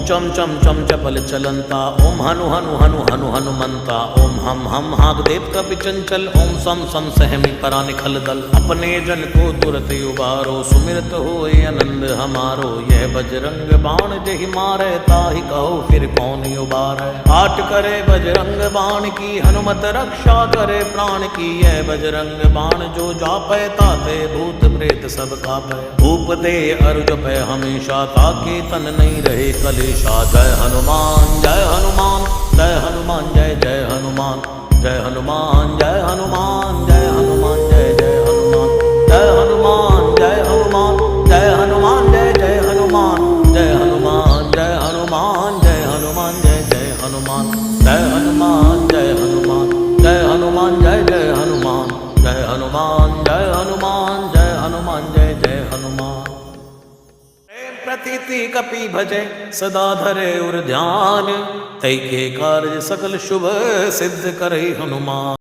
चम चम चम चपल चलंता, ओम हनु हनु हनु हनु हनुमंता, ओम हम हाग देव कपि चंचल, ओम सम सम सहमी करा निखल दल। अपने जन को तुरत उबारो, सुमिरत होए आनंद हमारो। यह बजरंग बाण जहि मारे, ताहि कहो फिर कौन उबारे। आट करे बजरंग बाण की, हनुमत रक्षा करे प्राण की। यह बजरंग बाण जो जापै, ताते भूत प्रेत सब कापै। भूप दे अरु जपै हमेशा, ताके तन नहीं रहे कलेशा। जय हनुमान जय हनुमान जय हनुमान जय जय हनुमान। जय हनुमान जय हनुमान जय हनुमान जय जय हनुमान। जय हनुमान जय हनुमान जय हनुमान जय जय हनुमान। जय हनुमान जय हनुमान जय हनुमान जय जय हनुमान। जय हनुमान जय हनुमान जय हनुमान जय जय हनुमान। जय हनुमान जय हनुमान जय हनुमान जय जय हनुमान। प्रतीति कपि भजे सदा धरे उर ध्यान, तै के कार्य सकल शुभ सिद्ध करे हनुमान।